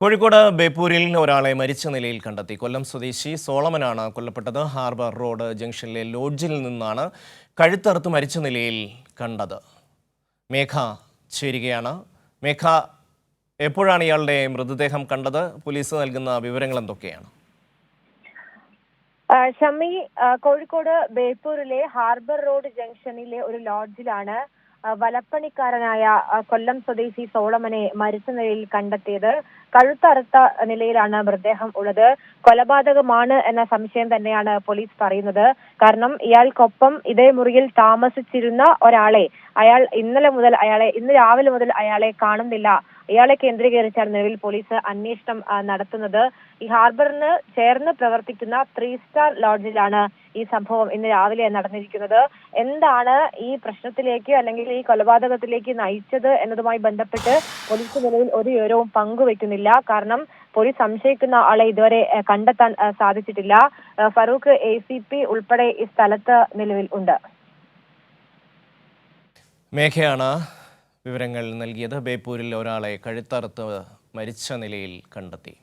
കോഴിക്കോട് ബേപ്പൂരിൽ ഒരാളെ മരിച്ച നിലയിൽ കണ്ടെത്തി. കൊല്ലം സ്വദേശി സോളമനാണ് കൊല്ലപ്പെട്ടത്. ഹാർബർ റോഡ് ജംഗ്ഷനിലെ ലോഡ്ജിൽ നിന്നാണ് കഴുത്തറുത്ത് മരിച്ച നിലയിൽ കണ്ടത്. മേഘ ചേരുകയാണ്. മേഘ, എപ്പോഴാണ് ഇയാളുടെ മൃതദേഹം കണ്ടത്? പോലീസ് നൽകുന്ന വിവരങ്ങൾ എന്തൊക്കെയാണ്? ഷമ്മി, കോഴിക്കോട് ബേപ്പൂരിലെ ഹാർബർ റോഡ് ജംഗ്ഷനിലെ ഒരു ലോഡ്ജിലാണ് വലപ്പണിക്കാരനായ കൊല്ലം സ്വദേശി സോളമനെ മരിച്ച നിലയിൽ കണ്ടെത്തിയത്. കഴുത്തറുത്ത നിലയിലാണ് മൃതദേഹം ഉള്ളത്. കൊലപാതകമാണ് എന്ന സംശയം തന്നെയാണ് പോലീസ് പറയുന്നത്. കാരണം ഇയാൾക്കൊപ്പം ഇതേ മുറിയിൽ താമസിച്ചിരുന്ന ഒരാളെ ഇന്ന് രാവിലെ മുതൽ അയാളെ കാണുന്നില്ല. ഇയാളെ കേന്ദ്രീകരിച്ചാണ് നിലവിൽ പോലീസ് അന്വേഷണം നടത്തുന്നത്. ഈ ഹാർബറിന് ചേർന്ന് പ്രവർത്തിക്കുന്ന 3 സ്റ്റാർ ലോഡ്ജിലാണ് ഈ സംഭവം ഇന്ന് രാവിലെ നടന്നിരിക്കുന്നത്. എന്താണ് ഈ പ്രശ്നത്തിലേക്ക് അല്ലെങ്കിൽ ഈ കൊലപാതകത്തിലേക്ക് നയിച്ചത് എന്നതുമായി ബന്ധപ്പെട്ട് പോലീസ് നിലവിൽ ഒരു വിവരവും പങ്കുവെക്കുന്നില്ല. കാരണം പോലീസ് സംശയിക്കുന്ന ആളെ ഇതുവരെ കണ്ടെത്താൻ സാധിച്ചിട്ടില്ല. ഫറൂഖ് ACP ഉൾപ്പെടെ ഈ സ്ഥലത്ത് നിലവിൽ ഉണ്ട്. മേഘയാണ് വിവരങ്ങൾ നൽകിയത്. ബേപ്പൂരിൽ ഒരാളെ കഴുത്തറുത്ത് മരിച്ച നിലയിൽ കണ്ടെത്തി.